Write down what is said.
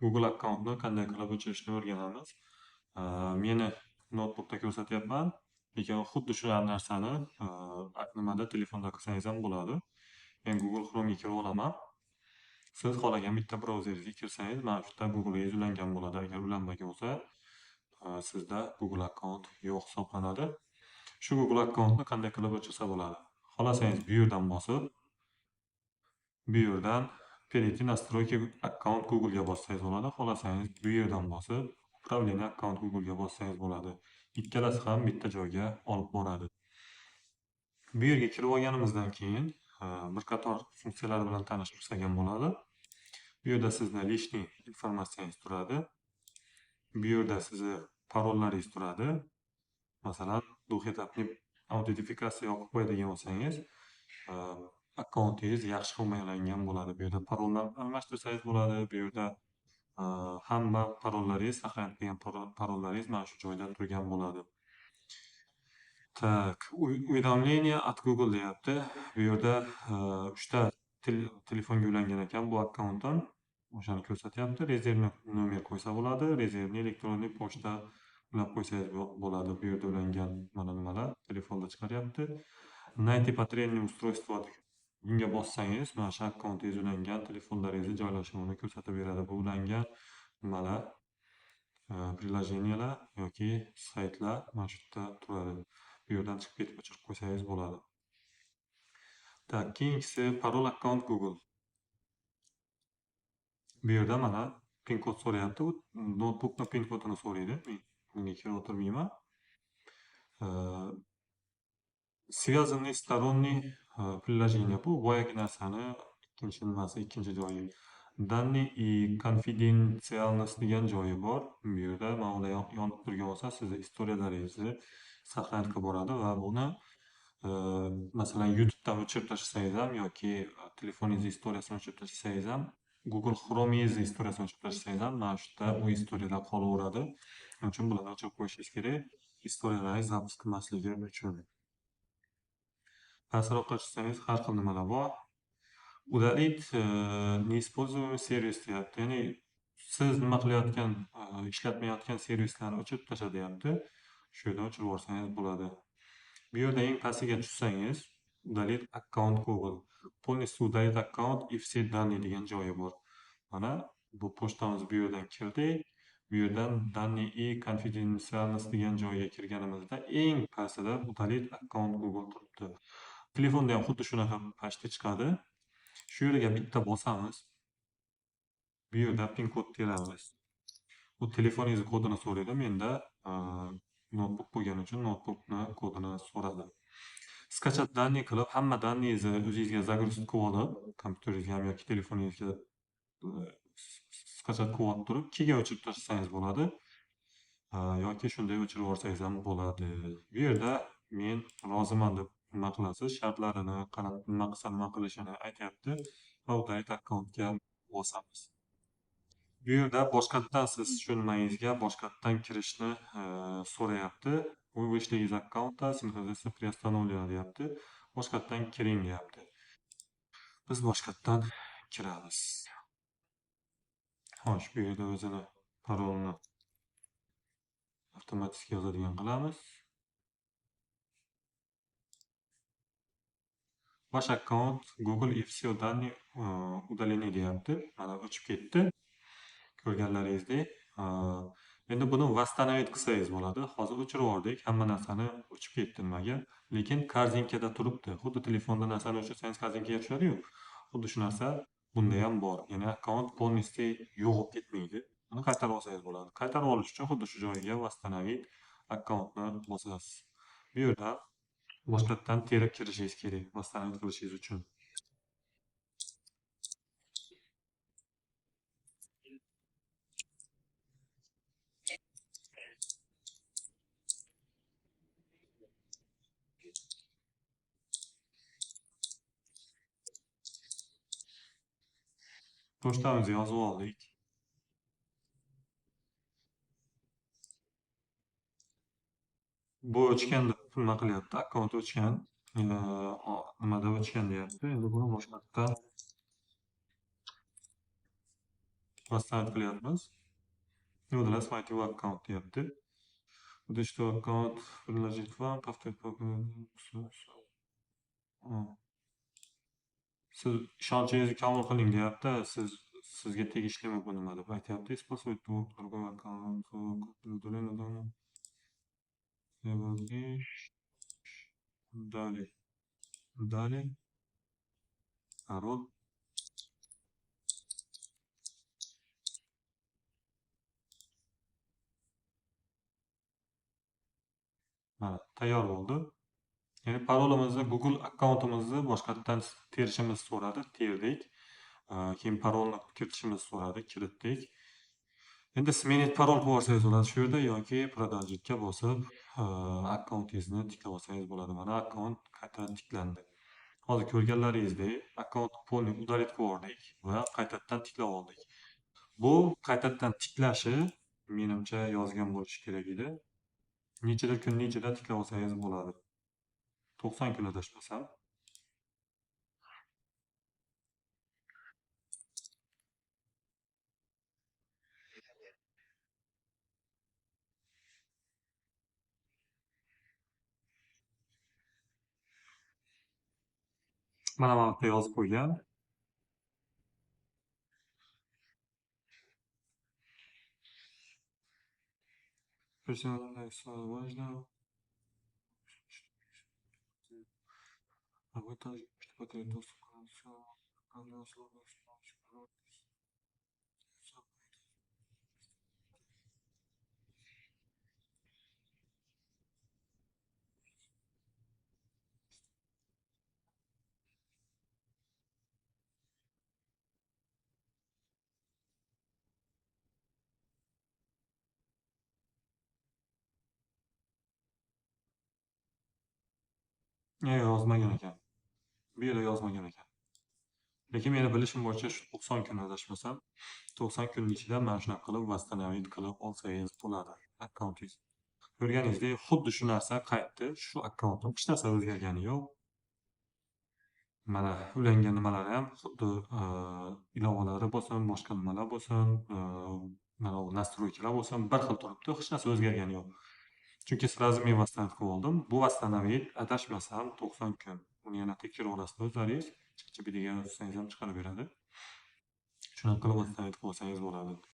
Google akkauntni qanday qilib o'chirishni o'rganamiz. Meni noutbukda ko'rsatyapman, lekin xuddi shu narsani nimada telefonda qilsangiz ham bo'ladi. Men Google Chrome'ga kirib olaman. Siz xohlagan bitta brauzeringizga kirsangiz, mana shu yerda Google'ingiz ulangan bo'ladi. Agar ulanmagan bo'lsa, sizda Google akkaunt yo'q hisoblanadi. Shu Google akkauntni qanday qilib o'chirsa bo'ladi? Xohlasangiz bu yerdan bosib, bu yerdan перейти настройки аккаунт Google'ga bossangiz bo'ladi. Xohlasangiz bu yerdan bosib, управление аккаунт Google'ga bossangiz bo'ladi. Ikkalasi ham bitta joyga olib boradi. Bu yerga kirib olganimizdan keyin bir qator funksiyalar bilan tanishtirsak ham bo'ladi. Bu yerda sizni lishniy informatsiyangiz turadi. Bu yerda sizni parollaringiz turadi. Masalan, duxetapni autentifikatsiya yoqib qo'yadigan bo'lsangiz, akkauntingiz yaxshi himoyalangan bo'ladi. Bu yerda parollarni almashtirsangiz bo'ladi. Bu yerda hamma parollaringiz, saqlanib qolgan parollaringiz mana shu joyda turgan bo'ladi. Так, уведомление от Google deyapti. Bu yerda 3 ta telefonga ulangan ekan bu akkauntdan. O'shani ko'rsatyapti. Rezervni nomer qo'ysa bo'ladi. Rezervni elektron pochta ulab qo'ysangiz bo'ladi. Bu yerda ulangan mana nimalar telefonda chiqaryapti. Найти потребное устройство bunga bossangiz, mana shu akkauntingiz ulangan telefonlaringizni joylashuvini ko'rsatib beradi. Bu ulangan nimalar, приложениялар yoki saytlar mana shu yerda turadi. Bu yerdan chiqib ketib o'chirib qo'ysangiz bo'ladi. Tak, keyingisi parol akkaunt Google. Bu yerda mana pin kod so'rayapti. Notebookning pin kodini so'raydi. Men bunga kirib o'tirmayman. Связанный сторонний приложение bu boyagi narsani ikkinchi nimasi, ikkinchi joyi. Данные и конфиденциальность degan joyi bor. Bu yerda mana unda yonib turgan bo'lsa, sizni istoriyalaringizni saqlanib qolib boradi va buni masalan YouTubedan o'chirib tashlasangiz ham yoki telefoningiz istoriyasini o'chirib tashlasangiz ham, Google Chrome'ingiz istoriyasini o'chirib tashlasangiz ham mana shu yerda bu istoriyalar qolaveradi. Shuning uchun bularni o'chirib qo'yishingiz kerak, istoriyalaringiz zapis qilmasligi uchun. Pastroqqa tushsangiz har xil nimalar bor. Удалить неиспользуемый servis deyapti. Ya'ni siz nima qilayotgan, ishlatmayotgan servislarni o'chirib tasha deyapti. Shu yerdan o'chirib yuborsangiz bo'ladi. Bu yerda eng pastiga tushsangiz, удалить аккаунт Google. Полностью удалить аккаунт и все данные degan joyi bor. Mana bu pochtamiz bu yerdan kirdik. Bu yerdan данные и конфиденциальность degan joyga kirganimizda eng pastida удалить аккаунт Google turibdi. Telefonda ham xuddi shunaqa pastga chiqadi. Shu yerga bitta bosamiz. Bu yerda pin kod teramiz. Bu telefoningiz kodini so'raydi. Menda notebook bo'lgani uchun notebookni kodini so'radi. Skachat данные qilib, hamma данныйingizni o'zingizga загрузить qilib olib, kompyuteringizga ham yoki telefoningizga skachat qilib olib turib, keyin o'chirib tashlasangiz bo'ladi. Yoki shunday o'chirib yuborsangiz ham bo'ladi. Bu yerda men roziman deb nima qilasiz, shartlarini qarab, nima qilsa nima qilishini aytyapti. Va udalить akkauntga bosamiz. Bu yerda boshqatdan siz shu nimangizga boshqatdan kirishni so'rayapti. Вы вышли из аккаунта, синхронизация приостановлена deyapti. Boshqatdan kiring deyapti. Biz boshqatdan kiramiz. Xo'sh, bu yerda o'zini parolni avtomatik yozadigan qilamiz. Ваш аккаунт Google и все данные удалены deyapti. Mana o'chib ketdi. Ko'rganlaringizdek. Endi buni восстановить qilsangiz bo'ladi. Hozir o'chirib yubordik. Hamma narsani o'chib ketdi nimaga? Lekin korzinkada turibdi. Xuddi telefonda narsani o'chirsangiz korzinkaga tushadi-yu. Xuddi shu narsa bunda ham bor. Ya'ni akkaunt полностью yo'qolib ketmaydi. Buni qaytarib olsangiz bo'ladi. Qaytarib olish uchun xuddi shu joyga восстановить akkauntni bosasiz. Bu yerda boshqatdan terib kirishingiz kerak, восстановить qilishingiz uchun. Pochtamizni yozib oldik. Bu o'chgan deb nima qilyapti? Akkaunt o'chgan, nimada o'chgan deyapti. Endi buni boshqatdan vassalat qilyapmiz. Nodaless My TV account deyapti. Digital account приложить вам, повторить siz ishonchingizni komil qiling deyapti. Sizga tegishlimi bu nima deb aytyapti. Использовать другой аккаунт. Далее. Далее. Пароль. Mana, tayyor bo'ldi. Ya'ni parolimizni Google akkauntimizni boshqatdan terishimizni so'radi, terdik. Keyin parolni kiritishimizni so'radi, kiritdik. Endi smenit parol qilib olsangiz bo'ladi shu yerda yoki продолжitga bosib, akkauntingizni tiklab olsangiz bo'ladi. Mana akkaunt qaytadan tiklandi. Hozir ko'rganlaringizdek, akkaunt polni удалить qilib yubordik va qaytadan tiklab oldik. Bu qaytadan tiklashi menimcha yozgan bo'lishi kerak edi. Nechadir kunning ichida tiklab olsangiz bo'ladi. 90 kun adashmasam. Mana bu yerda yozib qo'ygan. Personalная история важна. А вы также можете потерять доступ к управлению услугами с помощью пароля. Yozmagan ekan. Bu yerda yozmagan ekan. Lekin meni bilishim bo'yicha shu 90 kun adashmasam, 90 kunning ichida mana shunaqa qilib восстановить qilib olsangiz bo'ladi akkauntingizni. Ko'rganingizdek, xuddi shu narsa qaytdi. Shu akkauntda hech narsa o'zgargani yo'q. Mana ulangan nimalar ham xuddi ilovalari bo'lsin, boshqa nimalar bo'lsin, mana bu настройкалар bo'lsin, bir xil turibdi, hech narsa o'zgargani yo'q. Chunki sразу men восстановить qilib oldim. Bu восстановить adashmasam 90 kun. Uni yana tekshirib olasizlar o'zlaringiz. Chiqchibi degan yozsangiz ham chiqarib beradi. Shunaqa qilib восстановить qilib olsangiz bo'ladi.